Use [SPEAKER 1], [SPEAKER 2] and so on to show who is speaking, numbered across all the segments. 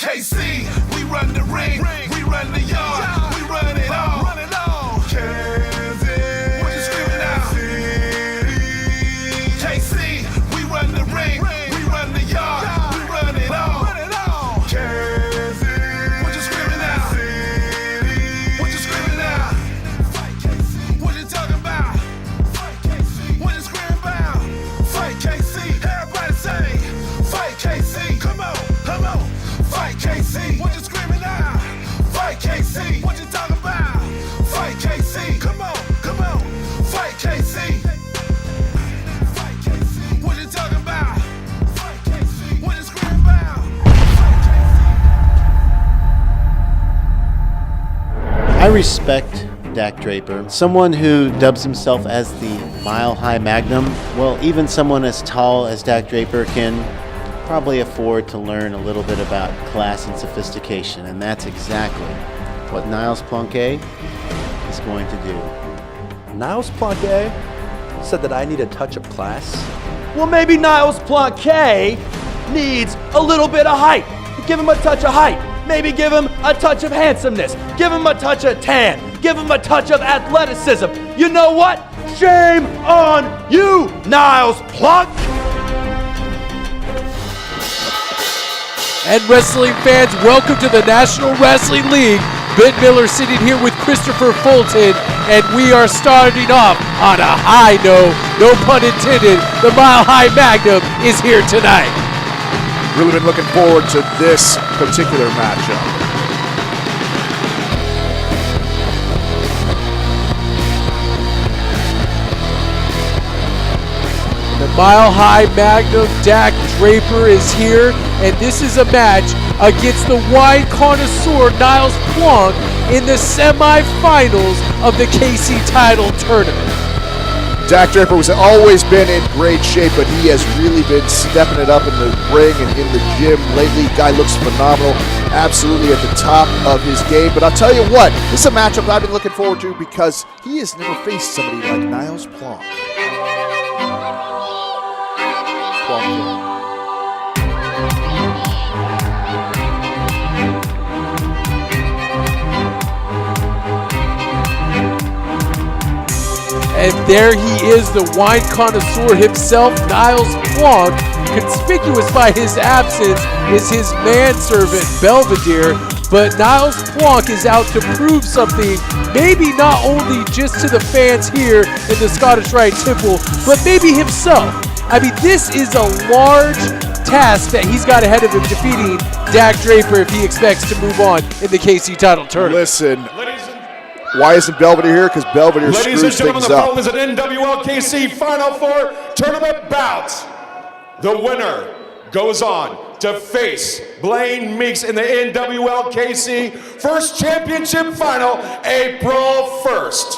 [SPEAKER 1] KC, we run the ring, we run the yard, we run it all. Kansas, what you screaming out? KC, we run the ring, we run the yard, we run it all. Kansas, what you screaming out? What you screaming out? What you talking about? What you screaming about? Fight KC, everybody say, fight KC, come on, fight KC, what you screaming out? Fight KC, what you talking about? Fight KC, come on, fight KC. What you talking about? Fight KC, what you screaming about?
[SPEAKER 2] I respect Dak Draper, someone who dubs himself as the Mile High Magnum. Well, even someone as tall as Dak Draper can probably afford to learn a little bit about class and sophistication, and that's exactly what Niles Plonk is going to do.
[SPEAKER 3] Niles Plonk said that I need a touch of class? Well, maybe Niles Plonk needs a little bit of height. Give him a touch of height. Maybe give him a touch of handsomeness. Give him a touch of tan. Give him a touch of athleticism. You know what? Shame on you, Niles Plonk!
[SPEAKER 4] And wrestling fans, welcome to the National Wrestling League. Ben Miller sitting here with Christopher Fulton, and we are starting off on a high note. No pun intended. The Mile High Magnum is here tonight.
[SPEAKER 5] Really been looking forward to this particular matchup.
[SPEAKER 4] The Mile High Magnum, Dak Draper, is here, and this is a match against the wine connoisseur Niles Plonk in the semifinals of the KC title tournament.
[SPEAKER 5] Dak Draper has always been in great shape, but he has really been stepping it up in the ring and in the gym lately. Guy looks phenomenal, absolutely at the top of his game. But I'll tell you what, this is a matchup I've been looking forward to because he has never faced somebody like Niles Plonk.
[SPEAKER 4] And there he is, the wine connoisseur himself, Niles Plonk. Conspicuous by his absence is his manservant, Belvedere. But Niles Plonk is out to prove something, maybe not only just to the fans here in the Scottish Rite Temple, but maybe himself. I mean, this is a large task that he's got ahead of him, defeating Dak Draper if he expects to move on in the KC title tournament.
[SPEAKER 5] Listen, why isn't Belvedere here? Because Belvedere
[SPEAKER 6] Ladies
[SPEAKER 5] screws
[SPEAKER 6] and gentlemen,
[SPEAKER 5] things
[SPEAKER 6] the
[SPEAKER 5] up.
[SPEAKER 6] following is an NWL KC Final Four tournament bout. The winner goes on to face Blaine Meeks in the NWL KC First Championship Final, April 1st.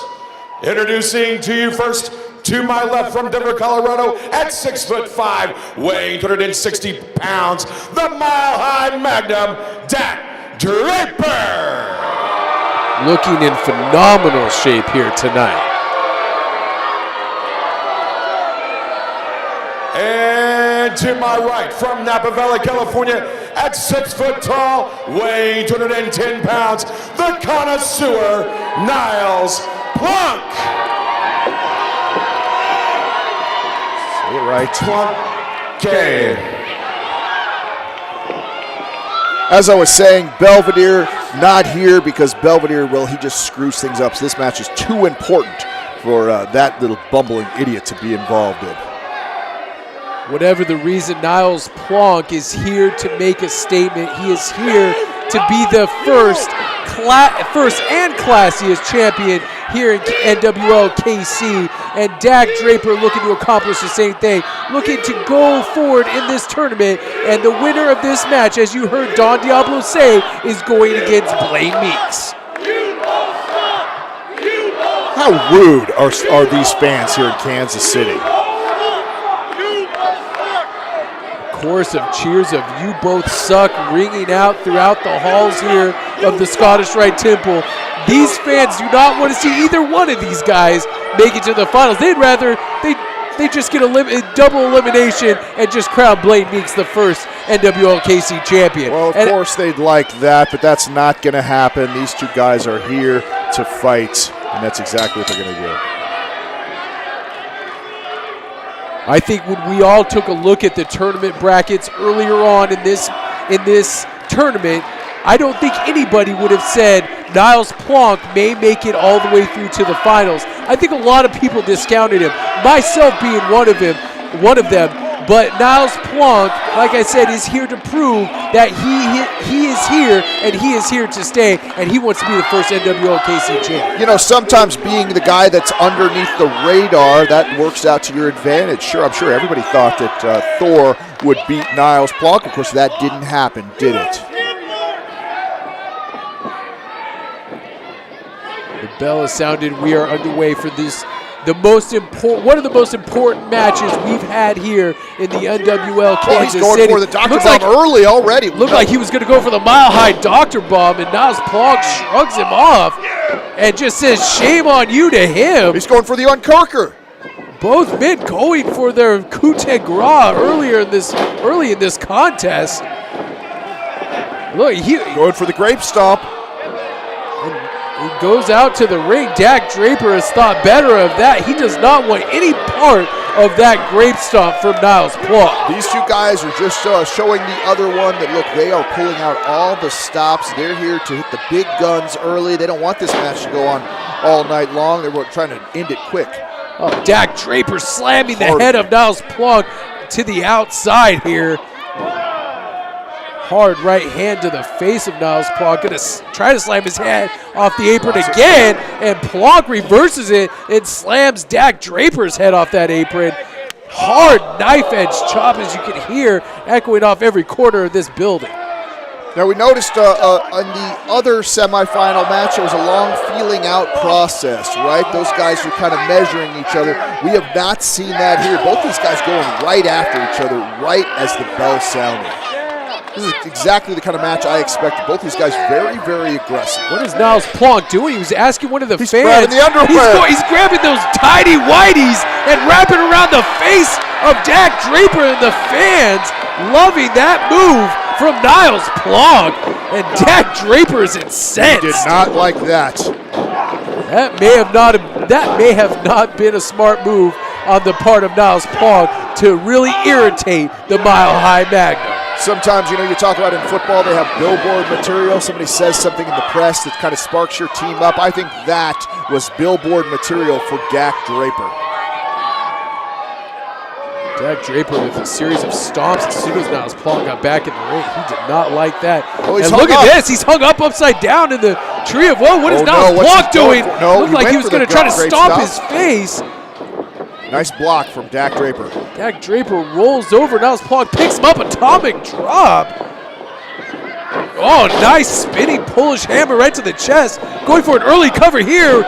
[SPEAKER 6] Introducing to you first, to my left from Denver, Colorado, at 6'5", weighing 260 pounds, the Mile High Magnum, Dak Draper.
[SPEAKER 4] Looking in phenomenal shape here tonight.
[SPEAKER 6] And to my right, from Napa Valley, California, at 6 foot tall, weighing 210 pounds, the connoisseur, Niles Plonk.
[SPEAKER 5] Say it right.
[SPEAKER 6] Plonk.
[SPEAKER 5] As I was saying, Belvedere not here because Belvedere, well, he just screws things up. So this match is too important for that little bumbling idiot to be involved in.
[SPEAKER 4] Whatever the reason, Niles Plonk is here to make a statement. He is here to be the first and classiest champion here in NWL KC, and Dak Draper looking to accomplish the same thing, looking to go forward in this tournament, and the winner of this match, as you heard Don Diablo say, is going against Blaine Meeks.
[SPEAKER 5] How rude are these fans here in Kansas City?
[SPEAKER 4] Chorus of cheers of "You both suck" ringing out throughout the halls here of the Scottish Rite Temple. These fans do not want to see either one of these guys make it to the finals. They'd rather they just get a double elimination and just crown Blaine Meeks the first NWL KC champion.
[SPEAKER 5] Well, of course they'd like that, but that's not going to happen. These two guys are here to fight, and that's exactly what they're going to do.
[SPEAKER 4] I think when we all took a look at the tournament brackets earlier on in this tournament, I don't think anybody would have said Niles Plonk may make it all the way through to the finals. I think a lot of people discounted him, myself being one of them. But Niles Plonk, like I said, is here to prove that he is here and he is here to stay, and he wants to be the first NWL KC champ.
[SPEAKER 5] You know, sometimes being the guy that's underneath the radar, that works out to your advantage. Sure, I'm sure everybody thought that Thor would beat Niles Plonk. Of course, that didn't happen, did it?
[SPEAKER 4] The bell has sounded. We are underway for this. One of the most important matches we've had here in the NWL Kansas
[SPEAKER 5] City. He's going
[SPEAKER 4] City.
[SPEAKER 5] for the Dr. Bomb early already.
[SPEAKER 4] Looked like he was going to go for the mile-high Dr. Bomb, and Niles Plonk shrugs him off and just says, "Shame on you" to him.
[SPEAKER 5] He's going for the uncorker.
[SPEAKER 4] Both men going for their coup de grace early in this contest. Look,
[SPEAKER 5] going for the grape stomp.
[SPEAKER 4] He goes out to the ring. Dak Draper has thought better of that. He does not want any part of that grape stomp from Niles Plonk.
[SPEAKER 5] These two guys are just showing the other one that, look, they are pulling out all the stops. They're here to hit the big guns early. They don't want this match to go on all night long. They're trying to end it quick.
[SPEAKER 4] Oh, Dak Draper slamming the head of Niles Plonk to the outside here. Hard right hand to the face of Niles Plonk. Gonna try to slam his head off the apron again, and Plonk reverses it and slams Dak Draper's head off that apron. Hard knife edge chop, as you can hear, echoing off every corner of this building.
[SPEAKER 5] Now we noticed in the other semifinal match, there was a long feeling out process, right? Those guys were kind of measuring each other. We have not seen that here. Both these guys going right after each other, right as the bell sounded. This is exactly the kind of match I expected. Both these guys very, very aggressive.
[SPEAKER 4] What is Niles Plonk doing? He was asking one of the fans.
[SPEAKER 5] Grabbing the underwear.
[SPEAKER 4] He's grabbing those tidy whities and wrapping around the face of Dak Draper, and the fans loving that move from Niles Plonk. And Dak Draper is incensed.
[SPEAKER 5] He did not like that.
[SPEAKER 4] That may have not been a smart move on the part of Niles Plonk to really irritate the Mile High Magnum.
[SPEAKER 5] Sometimes, you talk about in football, they have billboard material. Somebody says something in the press that kind of sparks your team up. I think that was billboard material for Dak Draper.
[SPEAKER 4] Dak Draper with a series of stomps as soon as Niles Plonk got back in the ring. He did not like that.
[SPEAKER 5] Oh,
[SPEAKER 4] and look at this. He's hung up upside down in the tree of woe. What is Niles Plonk doing? Looked like he was going to try to stomp his face.
[SPEAKER 5] Nice block from Dak Draper.
[SPEAKER 4] Dak Draper rolls over. Niles Plonk picks him up. Atomic drop. Oh, nice spinning Polish hammer right to the chest. Going for an early cover here.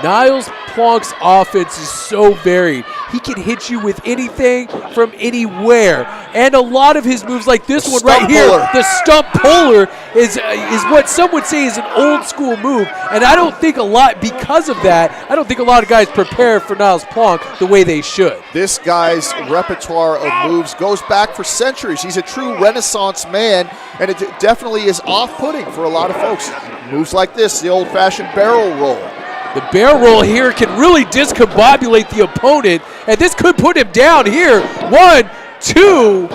[SPEAKER 4] Niles Plonk's offense is so varied. He can hit you with anything from anywhere. And a lot of his moves, like this one right here, the stump puller, is what some would say is an old school move. And I don't think because of that, I don't think a lot of guys prepare for Niles Plonk the way they should.
[SPEAKER 5] This guy's repertoire of moves goes back for centuries. He's a true Renaissance man, and it definitely is off-putting for a lot of folks. Moves like this, the old-fashioned barrel roll.
[SPEAKER 4] The barrel roll here can really discombobulate the opponent, and this could put him down here. 1, 2.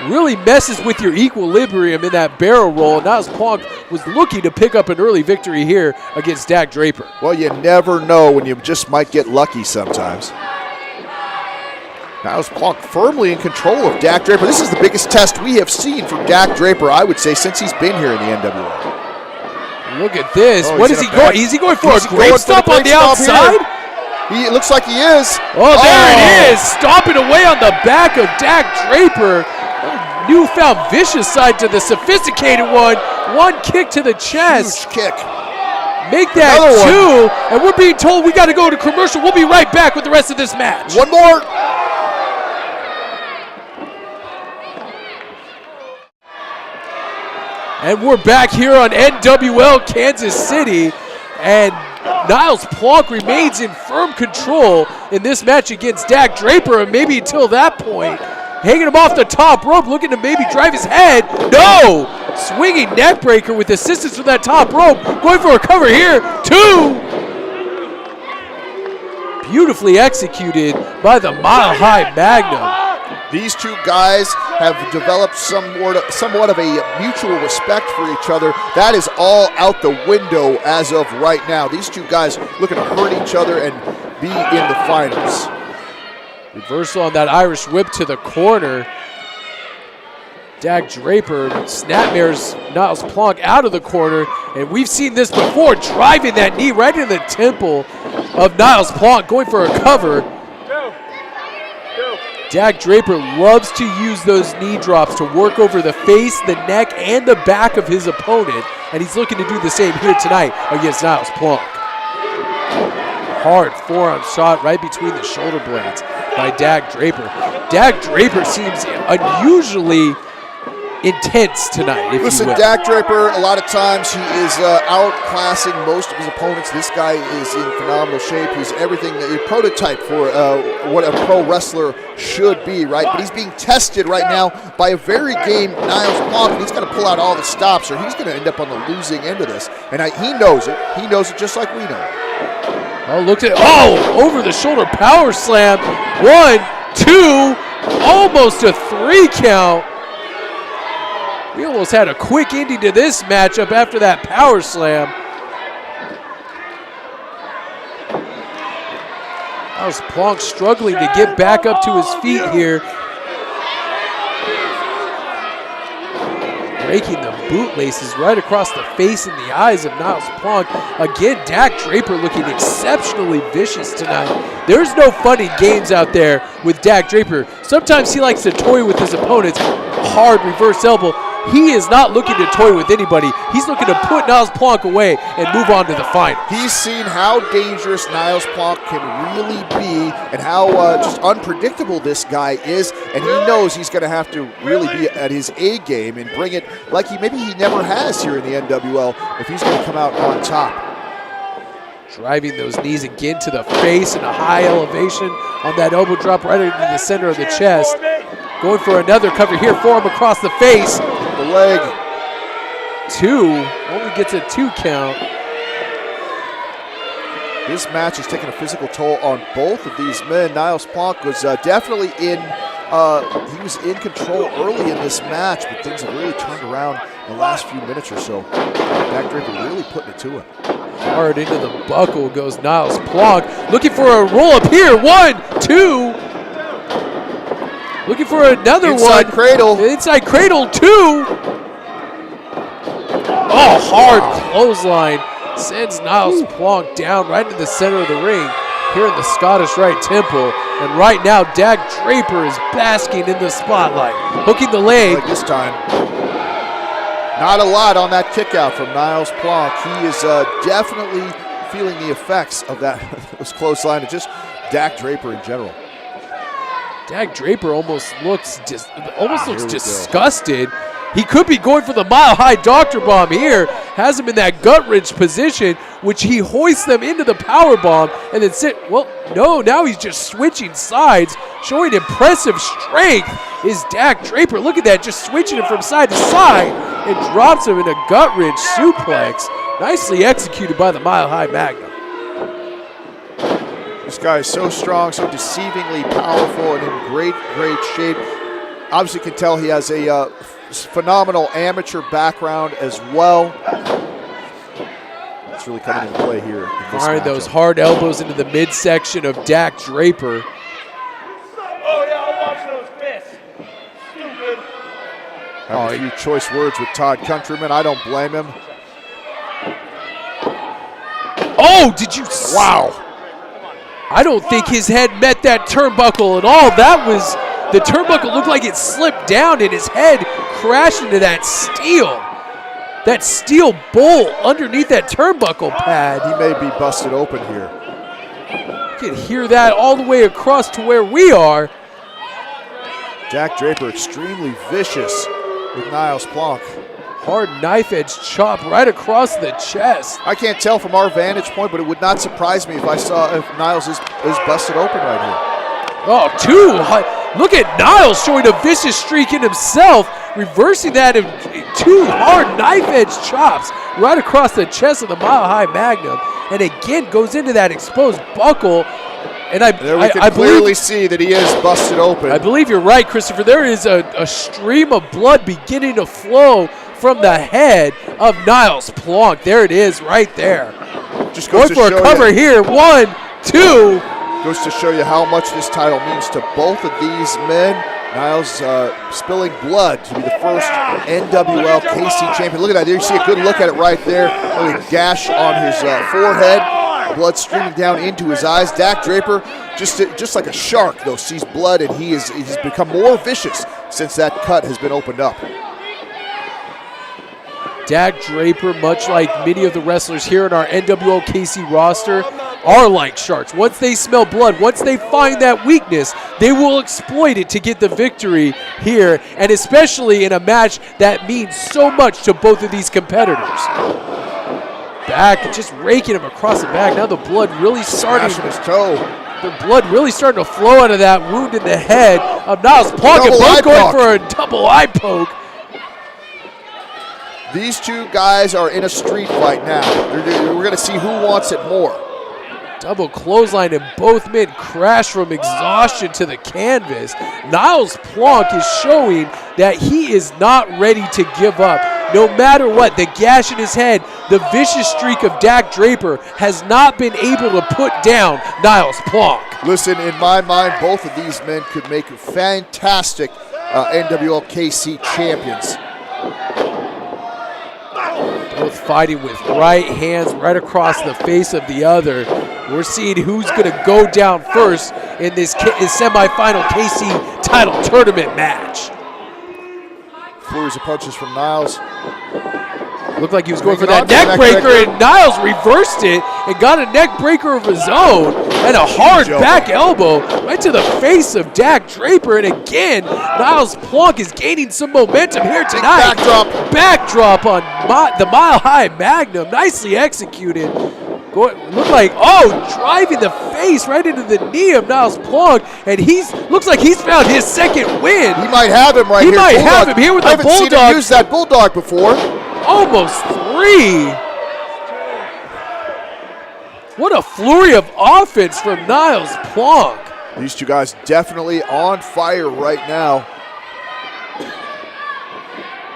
[SPEAKER 4] Really messes with your equilibrium in that barrel roll. Niles Plonk was looking to pick up an early victory here against Dak Draper.
[SPEAKER 5] Well, you never know when you just might get lucky sometimes. Niles Plonk firmly in control of Dak Draper. This is the biggest test we have seen from Dak Draper, I would say, since he's been here in the NWL.
[SPEAKER 4] Look at this. What is he going? Is he going for a grape stomp on the outside?
[SPEAKER 5] It looks like he is.
[SPEAKER 4] Oh, there it is. Stomping away on the back of Dak Draper. Newfound vicious side to the sophisticated one. One kick to the chest.
[SPEAKER 5] Huge kick.
[SPEAKER 4] Make that 2. And we're being told we got to go to commercial. We'll be right back with the rest of this match.
[SPEAKER 5] One more.
[SPEAKER 4] And we're back here on NWL Kansas City. And Niles Plonk remains in firm control in this match against Dak Draper, and maybe until that point, hanging him off the top rope, looking to maybe drive his head. No! Swinging neck breaker with assistance from that top rope. Going for a cover here. 2! Beautifully executed by the Mile High Magnum.
[SPEAKER 5] These two guys have developed somewhat of a mutual respect for each other. That is all out the window as of right now. These two guys looking to hurt each other and be in the finals.
[SPEAKER 4] Reversal on that Irish whip to the corner. Dak Draper snapmares Niles Plonk out of the corner, and we've seen this before, driving that knee right into the temple of Niles Plonk, going for a cover. Dak Draper loves to use those knee drops to work over the face, the neck, and the back of his opponent, and he's looking to do the same here tonight against Niles Plonk. Hard forearm shot right between the shoulder blades by Dak Draper. Dak Draper seems unusually intense tonight, if
[SPEAKER 5] Listen,
[SPEAKER 4] you will.
[SPEAKER 5] Dak Draper, a lot of times he is outclassing most of his opponents. This guy is in phenomenal shape. He's everything, a prototype for what a pro wrestler should be, right? But he's being tested right now by a very game Niles Plonk, and he's going to pull out all the stops, or he's going to end up on the losing end of this. And he knows it. He knows it just like we know.
[SPEAKER 4] Oh, look at over the shoulder power slam. 1, 2, almost a 3 count. We almost had a quick ending to this matchup after that power slam. Niles Plonk struggling to get back up to his feet here. Breaking the bootlaces right across the face and the eyes of Niles Plonk. Again, Dak Draper looking exceptionally vicious tonight. There's no funny games out there with Dak Draper. Sometimes he likes to toy with his opponents. Hard reverse elbow. He is not looking to toy with anybody. He's looking to put Niles Plonk away and move on to the final.
[SPEAKER 5] He's seen how dangerous Niles Plonk can really be and how just unpredictable this guy is, and he knows he's going to have to really be at his A game and bring it like maybe he never has here in the NWL if he's going to come out on top.
[SPEAKER 4] Driving those knees again to the face in a high elevation on that elbow drop right into the center of the chest. Going for another cover here for him across the face.
[SPEAKER 5] The leg.
[SPEAKER 4] 2, only gets a 2 count.
[SPEAKER 5] This match is taking a physical toll on both of these men. Niles Plonk was definitely he was in control early in this match, but things have really turned around in the last few minutes or so. Dak Draper really putting it to him.
[SPEAKER 4] Hard into the buckle goes Niles Plonk. Looking for a roll up here. 1, 2. Looking for another
[SPEAKER 5] Inside
[SPEAKER 4] one.
[SPEAKER 5] cradle.
[SPEAKER 4] Inside cradle, 2. Oh, hard clothesline. Sends Niles Plonk down right into the center of the ring here in the Scottish Rite Temple. And right now, Dak Draper is basking in the spotlight. Hooking the leg.
[SPEAKER 5] Like this time. Not a lot on that kick out from Niles Plonk. He is definitely feeling the effects of that those clothesline and just Dak Draper in general.
[SPEAKER 4] Dak Draper almost looks disgusted. He could be going for the mile-high doctor bomb here. Has him in that gut-wrench position, which he hoists them into the power bomb and then now he's just switching sides, showing impressive strength is Dak Draper. Look at that, just switching him from side to side and drops him in a gut-wrench suplex. Nicely executed by the Mile-High Magnum.
[SPEAKER 5] This guy is so strong, so deceivingly powerful, and in great shape. Obviously can tell he has a phenomenal amateur background as well. It's really coming into play here.
[SPEAKER 4] Firing those hard elbows into the midsection of Dak Draper.
[SPEAKER 5] Having a few choice words with Todd Countryman. I don't blame him.
[SPEAKER 4] Oh, did you?
[SPEAKER 5] Wow.
[SPEAKER 4] I don't think his head met that turnbuckle at all. The turnbuckle looked like it slipped down and his head crashed into that steel bolt underneath that turnbuckle pad.
[SPEAKER 5] He may be busted open here.
[SPEAKER 4] You can hear that all the way across to where we are.
[SPEAKER 5] Dak Draper extremely vicious with Niles Plonk.
[SPEAKER 4] Hard knife edge chop right across the chest.
[SPEAKER 5] I can't tell from our vantage point, but it would not surprise me if I saw if Niles is busted open right here.
[SPEAKER 4] Oh, look at Niles showing a vicious streak in himself, reversing that in 2 hard knife edge chops right across the chest of the Mile High Magnum, and again goes into that exposed buckle. And I
[SPEAKER 5] can clearly see that he is busted open.
[SPEAKER 4] I believe you're right, Christopher. There is a stream of blood beginning to flow from the head of Niles Plonk. There it is, right there.
[SPEAKER 5] Just goes
[SPEAKER 4] going for a cover here. 1, 2.
[SPEAKER 5] Goes to show you how much this title means to both of these men. Niles spilling blood to be the first NWL KC champion. Look at that. There you see a good look at it right there. Look at a gash on his forehead. Blood streaming down into his eyes. Dak Draper, just like a shark, though, sees blood, and he's become more vicious since that cut has been opened up.
[SPEAKER 4] Dak Draper, much like many of the wrestlers here in our NWL KC roster, are like sharks. Once they smell blood, once they find that weakness, they will exploit it to get the victory here, and especially in a match that means so much to both of these competitors. Back, just raking him across the back. Now the blood really starting.
[SPEAKER 5] His toe.
[SPEAKER 4] The blood really starting to flow out of that wound in the head of Niles Plonk. Both going for a double eye poke.
[SPEAKER 5] These two guys are in a street fight now. We're going to see who wants it more.
[SPEAKER 4] Double clothesline, and both men crash from exhaustion to the canvas. Niles Plonk is showing that he is not ready to give up. No matter what, the gash in his head, the vicious streak of Dak Draper has not been able to put down Niles Plonk.
[SPEAKER 5] Listen, in my mind, both of these men could make fantastic NWL KC champions.
[SPEAKER 4] Both fighting with right hands right across the face of the other. We're seeing who's going to go down first in this semifinal KC title tournament match.
[SPEAKER 5] Flurries of punches from Niles.
[SPEAKER 4] Looked like he was going for that neck breaker, and Niles reversed it and got a neck breaker of his own and a hard back elbow right to the face of Dak Draper. And again, Niles Plonk is gaining some momentum here tonight. Backdrop on the Mile High Magnum, nicely executed. Looked like, driving the face right into the knee of Niles Plonk, and looks like he's found his second win.
[SPEAKER 5] He might have him right here.
[SPEAKER 4] He might have him here with the Bulldog. I haven't seen him
[SPEAKER 5] use that Bulldog before.
[SPEAKER 4] Almost 3. What a flurry of offense from Niles Plonk.
[SPEAKER 5] These two guys definitely on fire right now.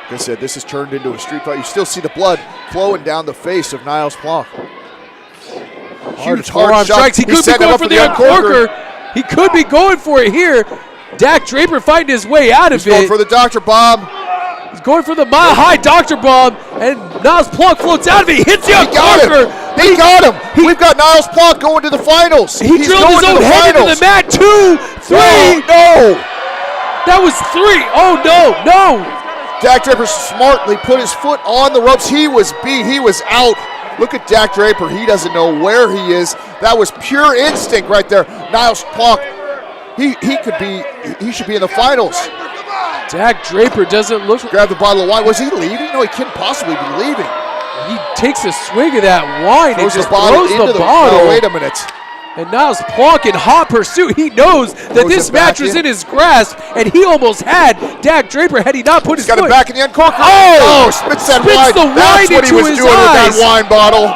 [SPEAKER 5] Like I said, this has turned into a street fight. You still see the blood flowing down the face of Niles Plonk. Huge hard
[SPEAKER 4] strikes. He could be going for the uncorker. He could be going for it here. Dak Draper fighting his way out of it.
[SPEAKER 5] He's going for the Dr. Bomb.
[SPEAKER 4] He's going for the Mile High Dr. Bomb, and Niles Plonk floats out of it. He hits the uncorker.
[SPEAKER 5] He got him. We've got Niles Plonk going to the finals.
[SPEAKER 4] He drilled his own head into the mat. 2, 3.
[SPEAKER 5] No.
[SPEAKER 4] That was 3. Oh, no.
[SPEAKER 5] Dak Draper smartly put his foot on the ropes. He was beat. He was out. Look at Dak Draper. He doesn't know where he is. That was pure instinct right there. Niles Plonk, he should be in the finals.
[SPEAKER 4] Dak Draper doesn't look.
[SPEAKER 5] Grab the bottle of wine. Was he leaving? No, he couldn't possibly be leaving.
[SPEAKER 4] He takes a swig of that wine and just throws the bottle.
[SPEAKER 5] No, wait a minute.
[SPEAKER 4] And Niles Plonk in hot pursuit. He knows that this match was in his grasp, and he almost had Dak Draper had he not put his foot.
[SPEAKER 5] Got him back in the uncorker.
[SPEAKER 4] Spits the wine into his eyes. That's what he was doing with that
[SPEAKER 5] wine bottle.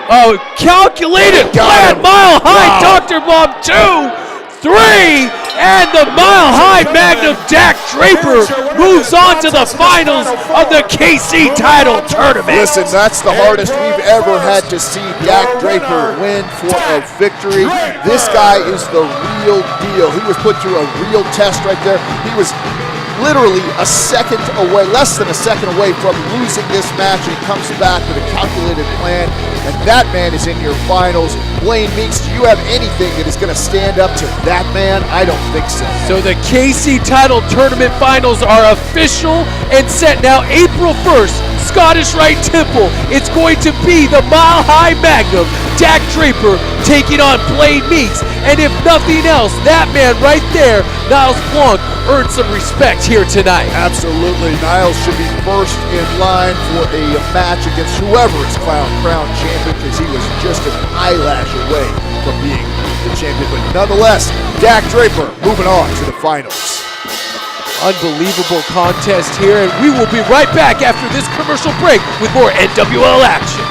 [SPEAKER 4] Oh, calculated plan. Mile High Dr. Bomb 2, 3, and the Mile High Magnum Dak Draper moves on to the finals of the KC title tournament.
[SPEAKER 5] Listen, that's the hardest we've ever had to see Dak Draper win for a victory. This guy is the real deal. He was put through a real test right there. He was literally less than a second away from losing this match, and he comes back with a calculated plan, and that man is in your finals. Blaine Meeks, do you have anything that is going to stand up to that man? I don't think so.
[SPEAKER 4] So the KC title tournament finals are official and set now April 1st, Scottish Rite Temple. It's going to be the Mile High Magnum, Dak Draper, taking on Blade Meeks. And if nothing else, that man right there, Niles Plonk, earned some respect here tonight.
[SPEAKER 5] Absolutely. Niles should be first in line for a match against whoever is crowned champion, because he was just an eyelash away from being the champion. But nonetheless, Dak Draper moving on to the finals.
[SPEAKER 4] Unbelievable contest here, and we will be right back after this commercial break with more NWL action.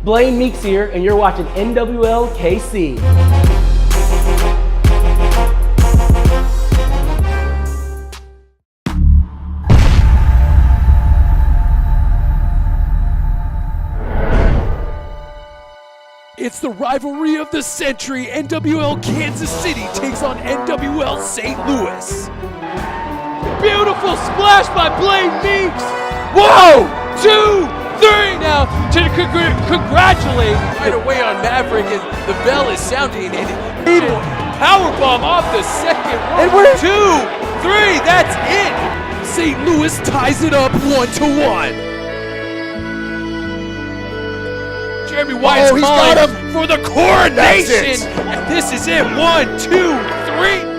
[SPEAKER 7] Blaine Meeks here, and you're watching NWL KC.
[SPEAKER 4] It's the rivalry of the century. NWL Kansas City takes on NWL St. Louis. Beautiful splash by Blaine Meeks. Whoa! 2, 3 now to congratulate right away on Maverick, and the bell is sounding, and powerbomb off the second rope. And we're 2, 3, that's it. St. Louis ties it up 1-1. Jeremy Wyatt's calling for the coronation, and this is it. 1, 2, 3.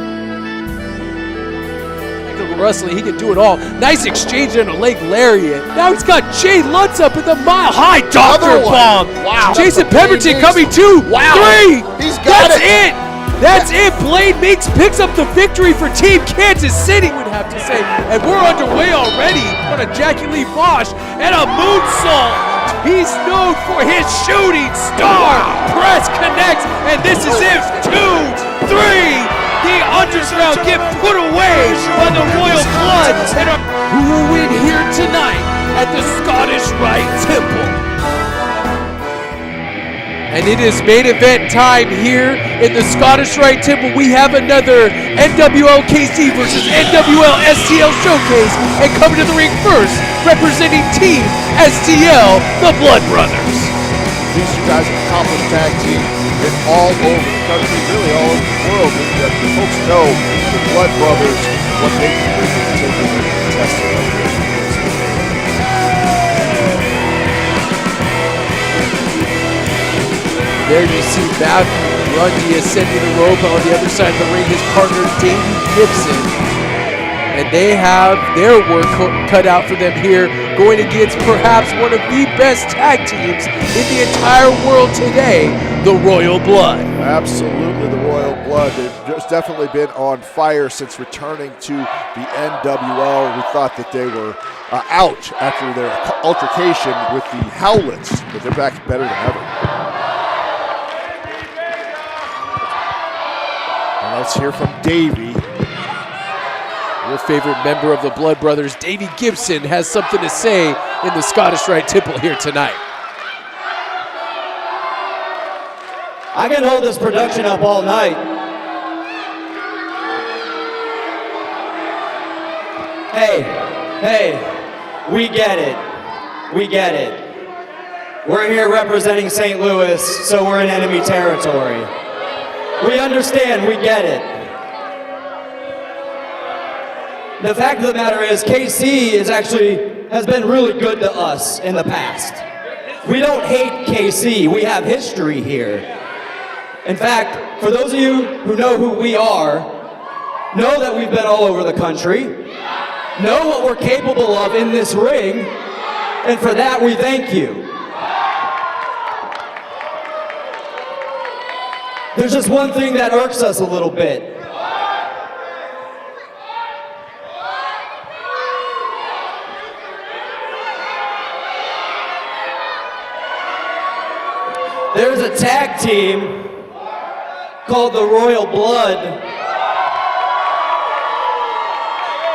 [SPEAKER 4] Wrestling, he can do it all. Nice exchange and a leg lariat. Now he's got Jay Lutz up in the Mile High Doctor Bomb. Wow. Jason Pemberton coming too. Wow. 3.
[SPEAKER 5] He's got
[SPEAKER 4] it. That's it. Blade Meeks picks up the victory for Team Kansas City, would have to say. And we're underway already on a Jackie Lee Bosch and a moonsault. He's known for his shooting star. Press connects, and this is it. 2, 3. The underground get put away by the Royal Blood. And who will win here tonight at the Scottish Rite Temple? And it is main event time here in the Scottish Rite Temple. We have another NWL KC versus NWL STL showcase. And coming to the ring first, representing Team STL, the Blood Brothers.
[SPEAKER 5] These two guys have accomplished tag team in all over the country, really all over the world. And the folks know the Blood Brothers, what they can bring to the table and test it up here.
[SPEAKER 4] There you see Mathew, Grundy ascending the rope. On the other side of the ring, his partner Davey, Gibson. And they have their work cut out for them here, going against perhaps one of the best tag teams in the entire world today, the Royal Blood.
[SPEAKER 5] Absolutely, the Royal Blood. They've just definitely been on fire since returning to the NWL. We thought that they were out after their altercation with the Howlets, but they're back better than ever. And let's hear from Davey.
[SPEAKER 4] Your favorite member of the Blood Brothers, Davey Gibson, has something to say in the Scottish Rite Temple here tonight.
[SPEAKER 8] I can hold this production up all night. Hey, we get it. We get it. We're here representing St. Louis, so we're in enemy territory. We understand, we get it. The fact of the matter is, KC has been really good to us in the past. We don't hate KC, we have history here. In fact, for those of you who know who we are, know that we've been all over the country, know what we're capable of in this ring, and for that we thank you. There's just one thing that irks us a little bit. There's a tag team called the Royal Blood.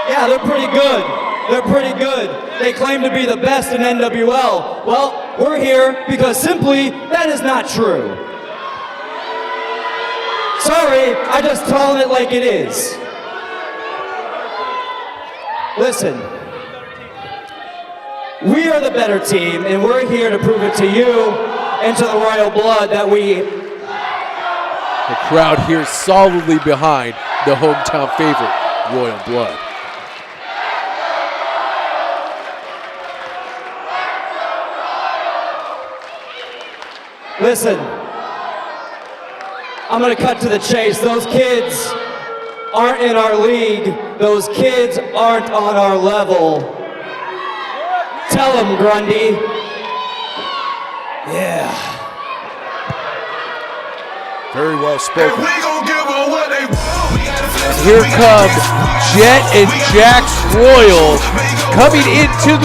[SPEAKER 8] Yeah, they're pretty good. They're pretty good. They claim to be the best in NWL. Well, we're here because simply that is not true. Sorry, I just telling it like it is. We are the better team, and we're here to prove it to you and to the Royal Blood that we...
[SPEAKER 4] The crowd here solidly behind the hometown favorite, Royal Blood.
[SPEAKER 8] Listen, I'm gonna cut to the chase. Those kids aren't in our league. Those kids aren't on our level. Tell them, Grundy. Yeah.
[SPEAKER 5] Very well spoken.
[SPEAKER 1] We gon' give them what they want. We gotta flex.
[SPEAKER 4] Here come Jet and Jax Royal coming into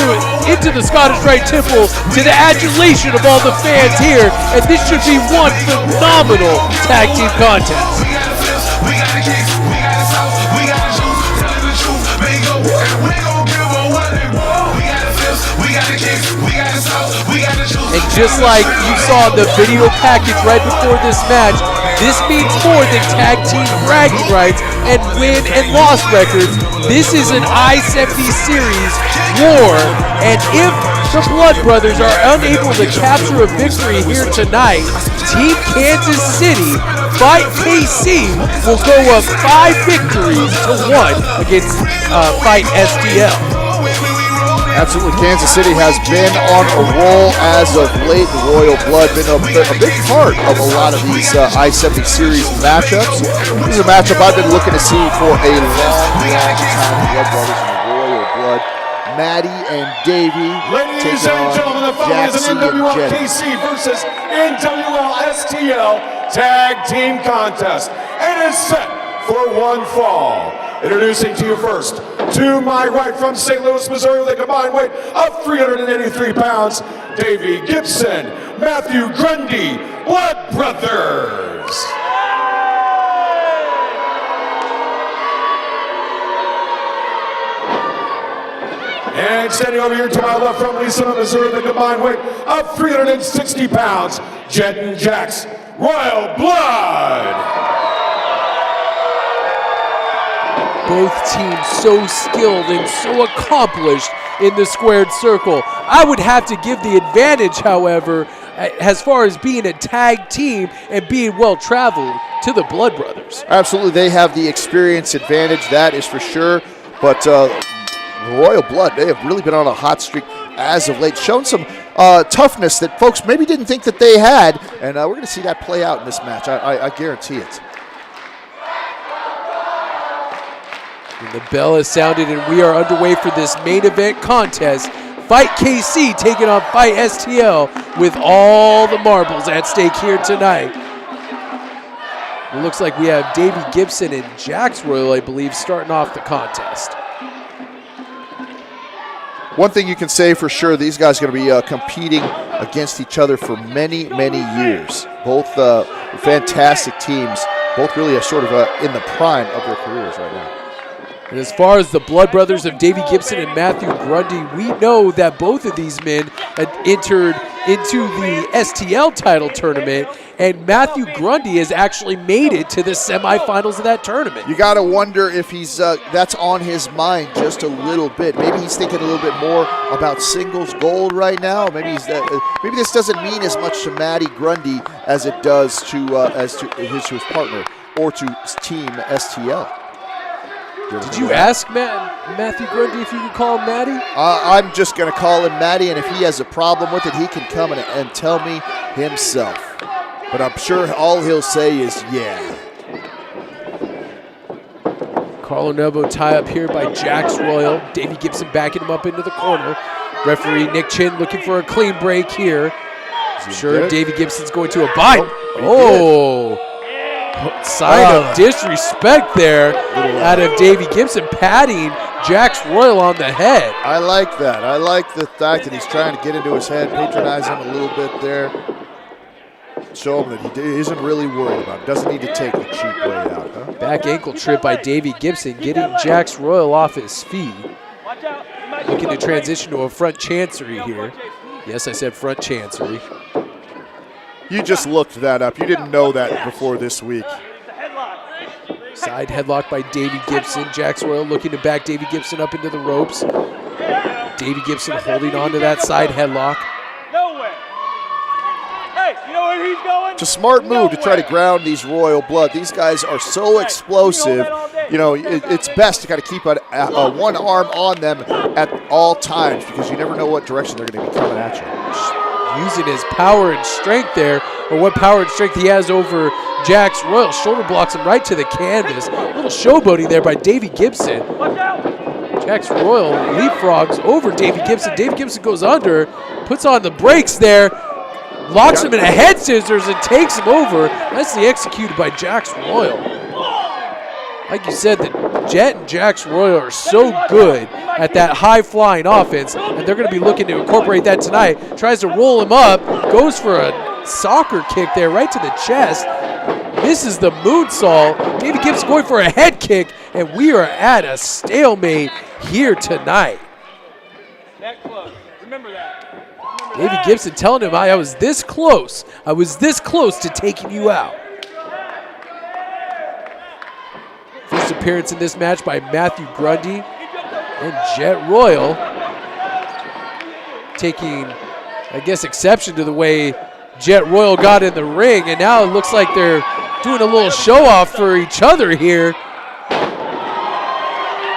[SPEAKER 4] the Scottish Rite Temple to the adulation of all the fans here, and this should be one phenomenal tag team contest.
[SPEAKER 1] We gotta flex. We gotta kick. We gotta sauce. We gotta shoot. Tell them the truth. Bingo. And we gon' give them what they want. We gotta flex. We gotta kick. We gotta sauce. We gotta shoot.
[SPEAKER 4] And just like you saw in the video package right before this match, this means more than tag team bragging rights and win and loss records. This is an I-70 series war, and if the Blood Brothers are unable to capture a victory here tonight, Team Kansas City Fight KC will go up 5 victories to 1 against Fight STL.
[SPEAKER 5] Absolutely, Kansas City has been on a roll as of late. The Royal Blood been a big part of a lot of these I-70 series matchups. This is a matchup I've been looking to see for a long time. Blood Brothers and the Royal Blood. Maddie and Davey
[SPEAKER 6] Ladies
[SPEAKER 5] taking
[SPEAKER 6] and
[SPEAKER 5] on
[SPEAKER 6] gentlemen, the following is
[SPEAKER 5] Jackson
[SPEAKER 6] an
[SPEAKER 5] and
[SPEAKER 6] NWL
[SPEAKER 5] Jenny.
[SPEAKER 6] KC versus NWL STL Tag Team Contest. And is set for one fall. Introducing to you first, to my right from St. Louis, Missouri, with a combined weight of 383 pounds, Davey Gibson, Mathew Grundy, Blood Brothers. And standing over here to my left from Lisa, Missouri, with a combined weight of 360 pounds, Jet and Jax, Royal Blood.
[SPEAKER 4] Both teams so skilled and so accomplished in the squared circle. I would have to give the advantage, however, as far as being a tag team and being well-traveled, to the Blood Brothers.
[SPEAKER 5] Absolutely, they have the experience advantage, that is for sure. But Royal Blood, they have really been on a hot streak as of late, shown some toughness that folks maybe didn't think that they had, and we're going to see that play out in this match. I guarantee it.
[SPEAKER 4] And the bell has sounded, and we are underway for this main event contest. Fight KC taking on Fight STL with all the marbles at stake here tonight. It looks like we have Davey Gibson and Jax Royal, I believe, starting off the contest.
[SPEAKER 5] One thing you can say for sure, these guys are going to be competing against each other for many, many years. Both fantastic teams, both really are sort of in the prime of their careers right now.
[SPEAKER 4] And as far as the Blood Brothers of Davey Gibson and Mathew Grundy, we know that both of these men had entered into the STL title tournament, and Mathew Grundy has actually made it to the semifinals of that tournament.
[SPEAKER 5] You got to wonder if he's that's on his mind just a little bit. Maybe he's thinking a little bit more about singles gold right now. Maybe maybe this doesn't mean as much to Matty Grundy as it does to his partner or to Team STL.
[SPEAKER 4] Did you ask Mathew Grundy if you could call him Matty?
[SPEAKER 5] I'm just going to call him Matty, and if he has a problem with it, he can come and tell me himself. But I'm sure all he'll say is, yeah.
[SPEAKER 4] Carlo Novo tie up here by Jax Royal. Davey Gibson backing him up into the corner. Referee Nick Chin looking for a clean break here. I'm sure Davey Gibson's going to abide. Sign of disrespect there out of Davey Gibson, patting Jax Royal on the head.
[SPEAKER 5] I like that. I like the fact that he's trying to get into his head, patronize him a little bit there. Show him that he isn't really worried about it. Doesn't need to take the cheap way out. Huh?
[SPEAKER 4] Back ankle trip by Davey Gibson, getting Jax Royal off his feet. Looking to transition to a front chancery here. Yes, I said front chancery.
[SPEAKER 5] You just looked that up. You didn't know that before this week.
[SPEAKER 4] Side headlock by Davey Gibson. Jax Royal looking to back Davey Gibson up into the ropes. Davey Gibson holding on to that side headlock.
[SPEAKER 5] It's a smart move to try to ground these Royal Blood. These guys are so explosive. You know, it's best to kind of keep one arm on them at all times because you never know what direction they're going to be coming at you.
[SPEAKER 4] Using his power and strength there, or what power and strength he has over Jax Royal. Shoulder blocks him right to the canvas. A little showboating there by Davey Gibson. Jax Royal leapfrogs over Davey Gibson. Davey Gibson goes under, puts on the brakes there, locks him in a head scissors and takes him over. Nicely executed by Jax Royal. Like you said, the Jet and Jax Royal are so good at that high-flying offense, and they're going to be looking to incorporate that tonight. Tries to roll him up, goes for a soccer kick there right to the chest. Misses the moonsault. Davey Gibson going for a head kick, and we are at a stalemate here tonight.
[SPEAKER 7] Remember that.
[SPEAKER 4] Davey Gibson telling him, I was this close. I was this close to taking you out. First appearance in this match by Mathew Grundy and Jet Royal. Taking, I guess, exception to the way Jet Royal got in the ring, and now it looks like they're doing a little show off for each other here.
[SPEAKER 5] What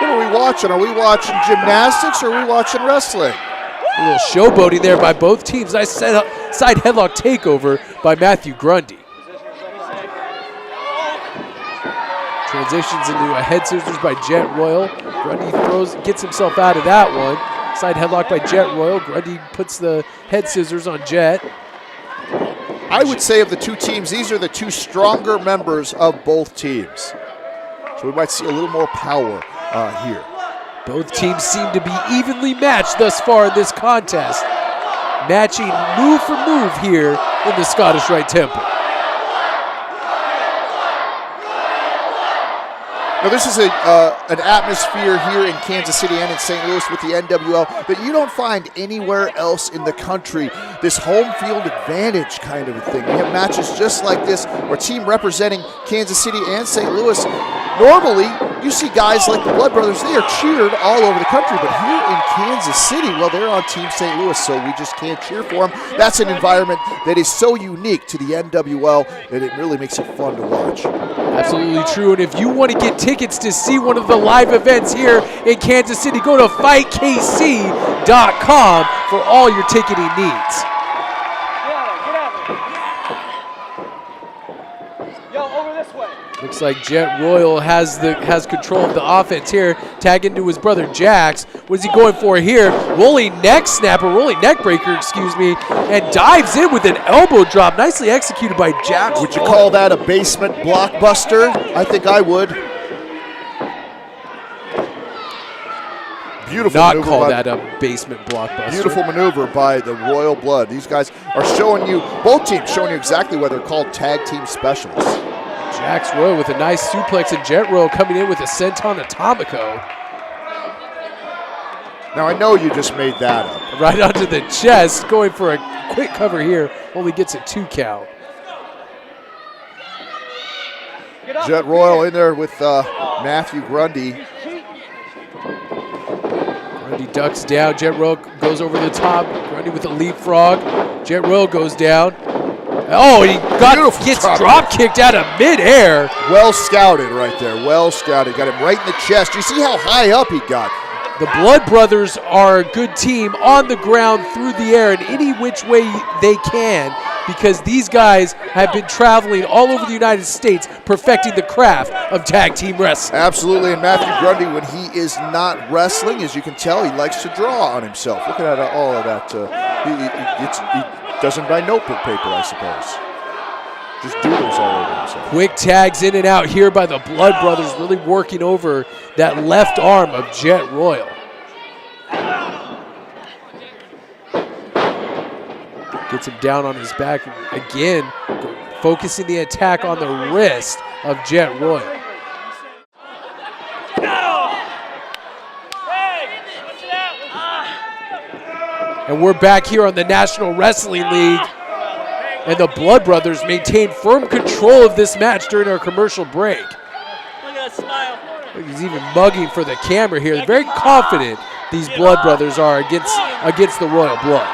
[SPEAKER 5] are we watching? Are we watching gymnastics or are we watching wrestling?
[SPEAKER 4] A little showboating there by both teams. Nice side headlock takeover by Mathew Grundy. Transitions into a head scissors by Jet Royal. Grundy gets himself out of that one. Side headlock by Jet Royal. Grundy puts the head scissors on Jet.
[SPEAKER 5] I would say of the two teams, these are the two stronger members of both teams. So we might see a little more power here.
[SPEAKER 4] Both teams seem to be evenly matched thus far in this contest. Matching move for move here in the Scottish Rite Temple.
[SPEAKER 5] Now this is an atmosphere here in Kansas City and in St. Louis with the NWL that you don't find anywhere else in the country. This home field advantage kind of a thing. We have matches just like this where a team representing Kansas City and St. Louis. Normally, you see guys like the Blood Brothers, they are cheered all over the country, but here in Kansas City, well, they're on Team St. Louis, so we just can't cheer for them. That's an environment that is so unique to the NWL that it really makes it fun to watch.
[SPEAKER 4] Absolutely true, and if you want to get tickets to see one of the live events here in Kansas City, go to fightkc.com for all your ticketing needs. Looks like Jet Royal has control of the offense here. Tag into his brother Jax. What is he going for here? Rolling neck breaker, excuse me, and dives in with an elbow drop. Nicely executed by Jax.
[SPEAKER 5] Would you call that a basement blockbuster? I think I would. Beautiful
[SPEAKER 4] Not
[SPEAKER 5] maneuver
[SPEAKER 4] call
[SPEAKER 5] by,
[SPEAKER 4] that a basement blockbuster.
[SPEAKER 5] Beautiful maneuver by the Royal Blood. These guys are showing you, both teams showing you exactly why they're called tag team specialists.
[SPEAKER 4] Jax Royal with a nice suplex, and Jet Royal coming in with a senton atomico.
[SPEAKER 5] Now I know you just made that up.
[SPEAKER 4] Right onto the chest, going for a quick cover here. Only gets a 2 count.
[SPEAKER 5] Jet Royal in there with Mathew Grundy.
[SPEAKER 4] Grundy ducks down. Jet Royal goes over the top. Grundy with a leapfrog. Jet Royal goes down. Oh, he gets drop kicked out of midair.
[SPEAKER 5] Well scouted right there. Well scouted. Got him right in the chest. You see how high up he got.
[SPEAKER 4] The Blood Brothers are a good team on the ground, through the air, in any which way they can, because these guys have been traveling all over the United States perfecting the craft of tag team wrestling.
[SPEAKER 5] Absolutely, and Mathew Grundy, when he is not wrestling, as you can tell, he likes to draw on himself. Look at all of that. He doesn't buy notebook paper, I suppose. Just doodles all over himself.
[SPEAKER 4] Quick tags in and out here by the Blood Brothers, really working over that left arm of Jet Royal. Gets him down on his back again, focusing the attack on the wrist of Jet Royal. And we're back here on the National Wrestling League, and the Blood Brothers maintain firm control of this match during our commercial break.
[SPEAKER 7] Look at that smile.
[SPEAKER 4] He's even mugging for the camera here. They're very confident these Blood Brothers are against the Royal Blood.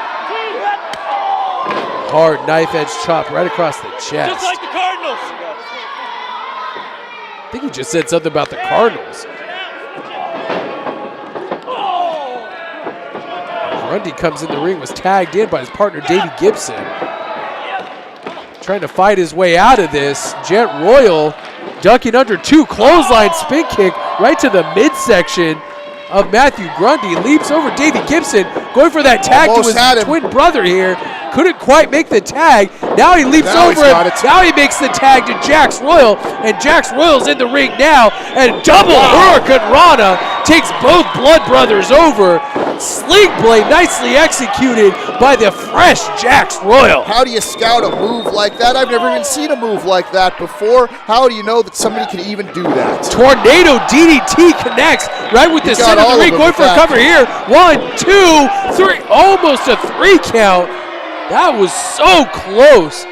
[SPEAKER 4] Hard knife edge chop right across the chest.
[SPEAKER 9] Just like the Cardinals.
[SPEAKER 4] I think he just said something about the Cardinals. Grundy comes in the ring, was tagged in by his partner Davey Gibson. Trying to fight his way out of this. Jet Royal ducking under 2, clothesline spin kick right to the midsection of Mathew Grundy. Leaps over Davey Gibson, going for that tag
[SPEAKER 5] Almost
[SPEAKER 4] to
[SPEAKER 5] had
[SPEAKER 4] his
[SPEAKER 5] him.
[SPEAKER 4] twin brother here. Couldn't quite make the tag. Now he leaps
[SPEAKER 5] Now
[SPEAKER 4] over
[SPEAKER 5] he's got
[SPEAKER 4] him.
[SPEAKER 5] it.
[SPEAKER 4] Now he makes the tag to Jax Royal, and Jax Royal's in the ring now, and double Hurricane Rana takes both Blood Brothers over. Sling blade nicely executed by the fresh Jax Royal.
[SPEAKER 5] How do you scout a move like that? I've never even seen a move like that before. How do you know that somebody can even do that?
[SPEAKER 4] Tornado DDT connects right with the
[SPEAKER 5] got
[SPEAKER 4] center of
[SPEAKER 5] all
[SPEAKER 4] the
[SPEAKER 5] of
[SPEAKER 4] ring,
[SPEAKER 5] them
[SPEAKER 4] going
[SPEAKER 5] with
[SPEAKER 4] for a
[SPEAKER 5] that.
[SPEAKER 4] cover here. 1, 2, 3, almost a 3 count. That was so close.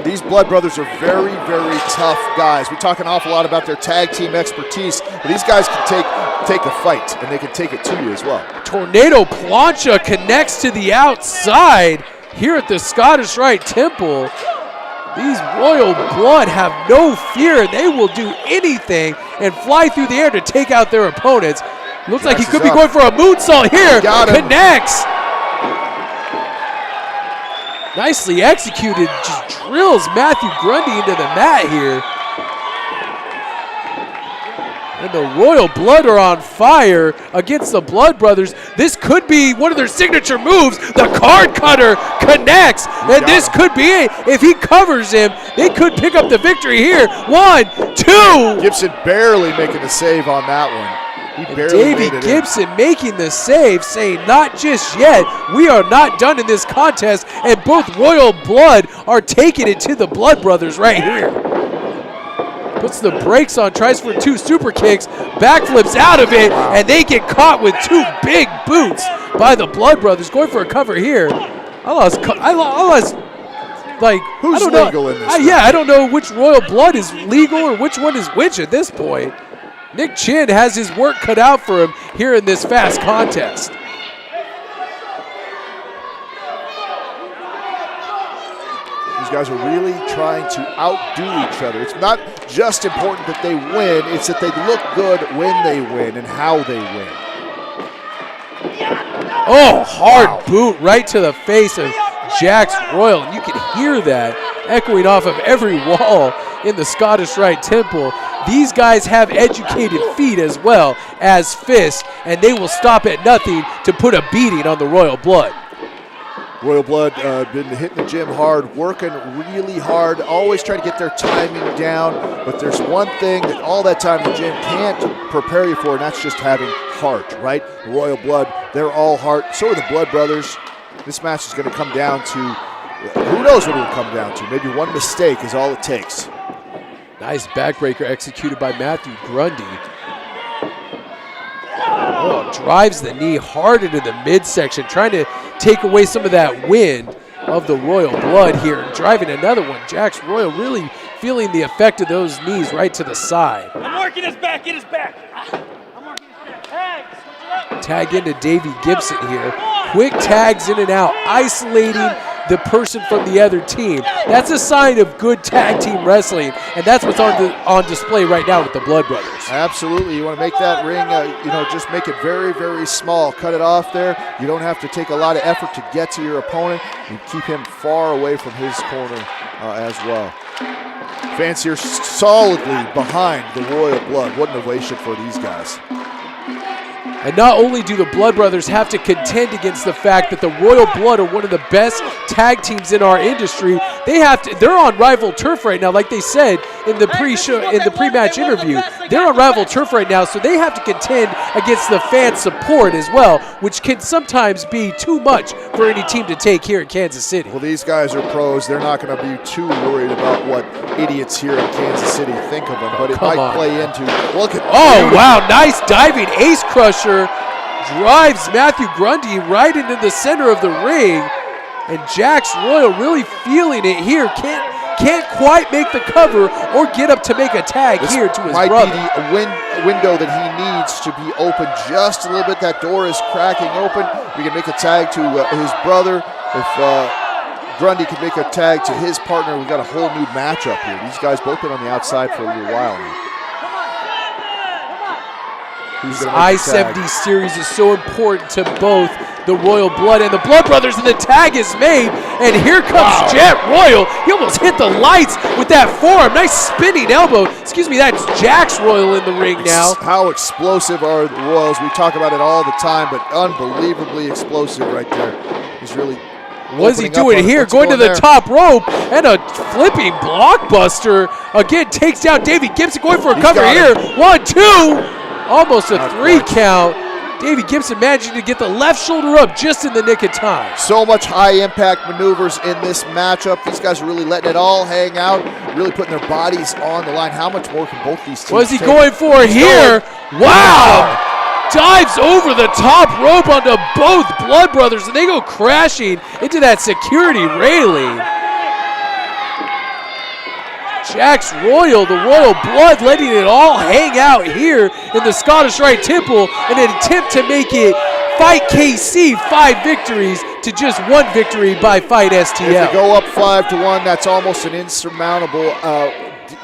[SPEAKER 5] These Blood Brothers are very, very tough guys. We talk an awful lot about their tag team expertise, but these guys can take a fight, and they can take it to you as well.
[SPEAKER 4] Tornado plancha connects to the outside here at the Scottish Rite Temple. These Royal Blood have no fear. They will do anything and fly through the air to take out their opponents. Looks like he
[SPEAKER 5] Jax
[SPEAKER 4] could
[SPEAKER 5] is
[SPEAKER 4] be
[SPEAKER 5] up.
[SPEAKER 4] going for a moonsault here.
[SPEAKER 5] Got him.
[SPEAKER 4] Connects. Nicely executed. Just drills Mathew Grundy into the mat here. And the Royal Blood are on fire against the Blood Brothers. This could be one of their signature moves. The card cutter connects, and this could be it. If he covers him, they could pick up the victory here. 1, 2.
[SPEAKER 5] Gibson barely making the save on that one. He barely
[SPEAKER 4] Davey
[SPEAKER 5] made it in.
[SPEAKER 4] Gibson making the save, saying not just yet. We are not done in this contest, and both Royal Blood are taking it to the Blood Brothers right here. Puts the brakes on, tries for 2 super kicks, backflips out of it, and they get caught with 2 big boots by the Blood Brothers. Going for a cover here. I lost like,
[SPEAKER 5] Who's
[SPEAKER 4] I don't know.
[SPEAKER 5] legal in this
[SPEAKER 4] I don't know which Royal Blood is legal or which one is which at this point. Nick Chin has his work cut out for him here in this fast contest.
[SPEAKER 5] These guys are really trying to outdo each other. It's not just important that they win, it's that they look good when they win and how they win.
[SPEAKER 4] Oh, hard boot right to the face of Jax Royal. And you can hear that echoing off of every wall in the Scottish Rite Temple. These guys have educated feet as well as fists, and they will stop at nothing to put a beating on the Royal Blood.
[SPEAKER 5] Royal Blood been hitting the gym hard, working really hard, always trying to get their timing down, but there's one thing that all that time in the gym can't prepare you for, and that's just having heart, right? The Royal Blood, they're all heart. So are the Blood Brothers. This match is going to come down to, who knows what it will come down to. Maybe one mistake is all it takes.
[SPEAKER 4] Nice backbreaker executed by Mathew Grundy. Oh, drives the knee hard into the midsection, trying to take away some of that wind of the Royal Blood here. Driving another one. Jax Royal really feeling the effect of those knees right to the side.
[SPEAKER 9] I'm working his back, get his back. I'm working his back. Tag, switch it up.
[SPEAKER 4] Tag into Davey Gibson here. Quick tags in and out, isolating the person from the other team. That's a sign of good tag team wrestling, and that's what's on display right now with the Blood Brothers.
[SPEAKER 5] Absolutely. You want to make that ring, just make it very, very small. Cut it off there. You don't have to take a lot of effort to get to your opponent. You keep him far away from his corner as well. Fans here solidly behind the Royal Blood. What an ovation for these guys.
[SPEAKER 4] And not only do the Blood Brothers have to contend against the fact that the Royal Blood are one of the best tag teams in our industry, they're on rival turf right now, like they said in the pre-match interview. They're on rival turf right now, so they have to contend against the fan support as well, which can sometimes be too much for any team to take here in Kansas City.
[SPEAKER 5] Well, these guys are pros. They're not going to be too worried about what idiots here in Kansas City think of them, but it might play into, look at,
[SPEAKER 4] oh, wow, nice diving ace crusher. Drives Mathew Grundy right into the center of the ring. And Jax Royal really feeling it here. can't quite make the cover or get up to make a tag
[SPEAKER 5] This
[SPEAKER 4] here to his
[SPEAKER 5] might
[SPEAKER 4] brother.
[SPEAKER 5] be the window that he needs to be open just a little bit. That door is cracking open. We can make a tag to his brother. If Grundy can make a tag to his partner, we've got a whole new matchup here. These guys both been on the outside for a little while now.
[SPEAKER 4] This I-70 series is so important to both the Royal Blood and the Blood Brothers, and the tag is made, and here comes Jet Royal. He almost hit the lights with that forearm. Nice spinning elbow. Excuse me, that's Jax Royal in the ring now.
[SPEAKER 5] How explosive are the Royals? We talk about it all the time, but unbelievably explosive right there. He's really
[SPEAKER 4] What is he doing here? Going to the top rope and a flipping blockbuster. Again, takes down Davey Gibson, going for a cover here. 1, 2. Almost a 3 count. Davey Gibson managing to get the left shoulder up just in the nick of time.
[SPEAKER 5] So much high-impact maneuvers in this matchup. These guys are really letting it all hang out, really putting their bodies on the line. How much more can both these teams
[SPEAKER 4] What is he
[SPEAKER 5] take?
[SPEAKER 4] going for here? Wow! Dives over the top rope onto both Blood Brothers, and they go crashing into that security railing. Jax Royal, the Royal Blood, letting it all hang out here in the Scottish Rite Temple in an attempt to make it Fight KC 5 victories to just 1 victory by Fight STL.
[SPEAKER 5] If they go up 5-1, that's almost an insurmountable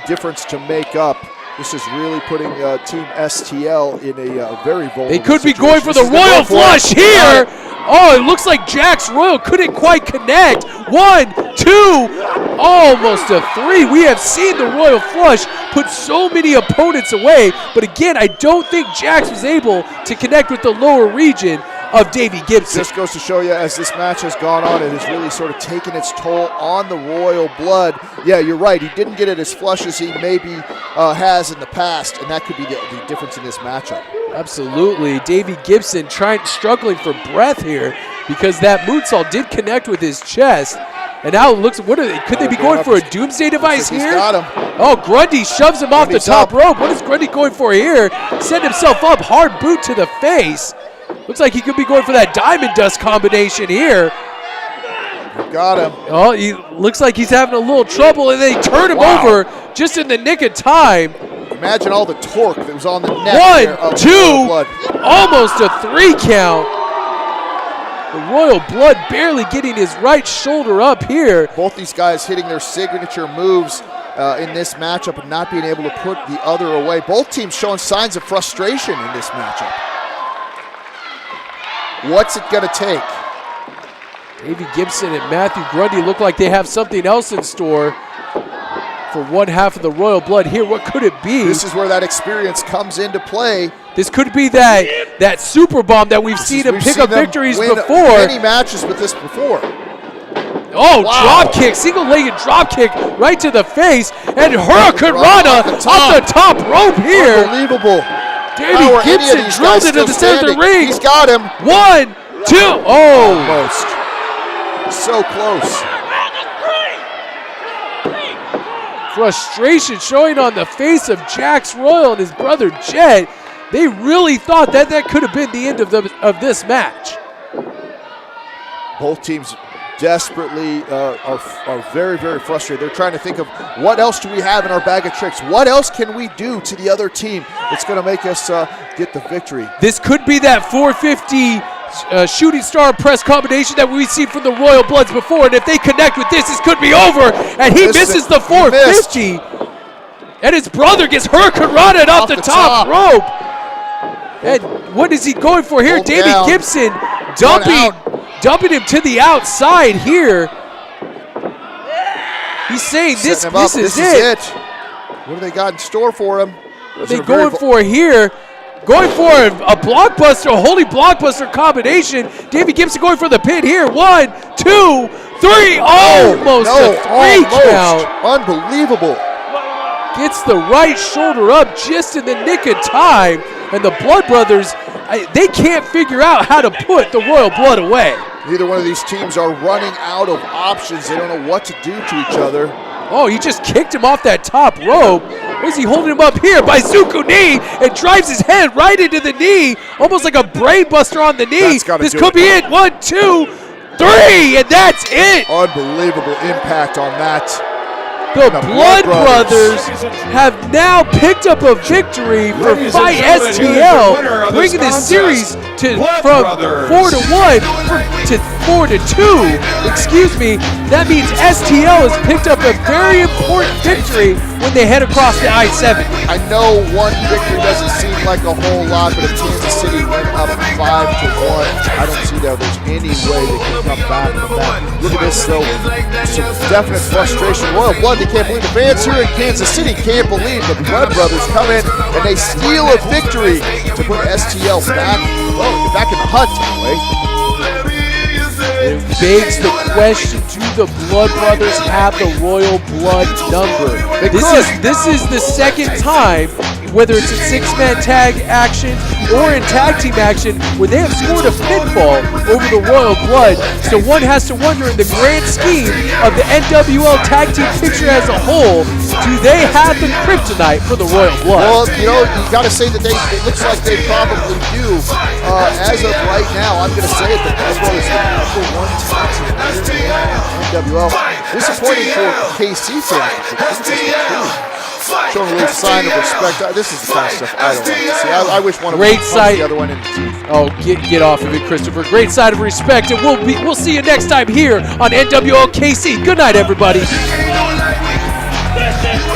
[SPEAKER 5] difference to make up. This is really putting Team STL in a very vulnerable
[SPEAKER 4] They could be
[SPEAKER 5] situation.
[SPEAKER 4] going for the Royal Flush here. Oh, it looks like Jax Royal couldn't quite connect. 1, 2, almost a 3. We have seen the Royal Flush put so many opponents away, but again, I don't think Jax was able to connect with the lower region of Davey Gibson.
[SPEAKER 5] This goes to show you, as this match has gone on, it has really sort of taken its toll on the Royal Blood. Yeah, you're right. He didn't get it as flush as he maybe has in the past, and that could be the difference in this matchup.
[SPEAKER 4] Absolutely. Davey Gibson struggling for breath here because that moonsault did connect with his chest. And now it looks, could they be going for a doomsday device here?
[SPEAKER 5] He's got him.
[SPEAKER 4] Oh, Grundy shoves him off the top rope. What is Grundy going for here? Set himself up, hard boot to the face. Looks like he could be going for that diamond dust combination here.
[SPEAKER 5] Got him.
[SPEAKER 4] Oh, he looks like he's having a little trouble, and they turn him over just in the nick of time.
[SPEAKER 5] Imagine all the torque that was on the neck.
[SPEAKER 4] 1, 2, almost a 3 count. The Royal Blood barely getting his right shoulder up here.
[SPEAKER 5] Both these guys hitting their signature moves in this matchup and not being able to put the other away. Both teams showing signs of frustration in this matchup. What's it going to take?
[SPEAKER 4] Davey Gibson and Mathew Grundy look like they have something else in store for one half of the Royal Blood here. What could it be?
[SPEAKER 5] This is where that experience comes into play.
[SPEAKER 4] This could be that super bomb that we've seen him pick up victories before.
[SPEAKER 5] Many matches with this before.
[SPEAKER 4] Oh, drop kick, single-legged drop kick right to the face, and Hurricane Rana off the top rope here.
[SPEAKER 5] Unbelievable.
[SPEAKER 4] Davey Gibson drilled into the center of the ring.
[SPEAKER 5] He's got him.
[SPEAKER 4] 1, 2, oh.
[SPEAKER 5] Almost. So close.
[SPEAKER 4] Frustration showing on the face of Jax Royal and his brother Jet. They really thought that could have been the end of this match.
[SPEAKER 5] Both teams desperately are very, very frustrated. They're trying to think of what else do we have in our bag of tricks? What else can we do to the other team that's going to make us get the victory?
[SPEAKER 4] This could be that 450 shooting star press combination that we've seen from the Royal Bloods before, and if they connect with this could be over, and he misses the 450. And his brother gets Hurricane Rana off the top rope. And what is he going for here? Davey Gibson dumping him to the outside here. He's saying this is it.
[SPEAKER 5] What do they got in store for him?
[SPEAKER 4] What are they going for here? Going for a blockbuster, a holy blockbuster combination. Davey Gibson going for the pin here. 1, 2, 3. Almost a 3 count.
[SPEAKER 5] Unbelievable.
[SPEAKER 4] Gets the right shoulder up just in the nick of time. And the Blood Brothers, they can't figure out how to put the Royal Blood away.
[SPEAKER 5] Neither one of these teams are running out of options. They don't know what to do to each other.
[SPEAKER 4] Oh, he just kicked him off that top rope. What is he holding him up here? Bazooka knee, and drives his head right into the knee, almost like a brain buster on the knee. This could be it. 1, 2, 3, and that's it.
[SPEAKER 5] Unbelievable impact on that.
[SPEAKER 4] The
[SPEAKER 5] The
[SPEAKER 4] Blood Brothers have now picked up a victory for
[SPEAKER 6] Ladies and
[SPEAKER 4] Fight
[SPEAKER 6] gentlemen, here's the
[SPEAKER 4] STL,
[SPEAKER 6] winner of
[SPEAKER 4] bringing the
[SPEAKER 6] this
[SPEAKER 4] series
[SPEAKER 6] contest,
[SPEAKER 4] to
[SPEAKER 6] Blood
[SPEAKER 4] from
[SPEAKER 6] Brothers.
[SPEAKER 4] 4-1 to 4-2. Excuse me. That means STL has picked up a very important victory when they head across the I-70.
[SPEAKER 5] I know one victory doesn't seem like a whole lot, but if Kansas City went up 5-1, I don't see that there's any way they can come back from that. Look at this, though. Some definite frustration. Royal Blood, they can't believe the fans here in Kansas City can't believe the Blood Brothers come in and they steal a victory to put STL back, well, back in the hunt anyway.
[SPEAKER 4] It begs the question, do the Blood Brothers have the Royal Blood number? This is the second time, whether it's in six-man tag action or in tag team action, where they have scored a pinfall over the Royal Blood. So one has to wonder, in the grand scheme of the NWL tag team picture as a whole, do they have the kryptonite for the Royal Blood?
[SPEAKER 5] Well, you know, you got to say that it looks like they probably do. As of right now, I'm going to say it, the Blood Brothers are the number one tag team in NWL. Disappointing for KC fans. Showing a little sign of respect. This is the kind of stuff I don't want to see. I wish one of them would punch the other one in the teeth.
[SPEAKER 4] Oh, get off of it, Christopher. Great side of respect, and we'll see you next time here on NWL KC. Good night, everybody.
[SPEAKER 9] Yes,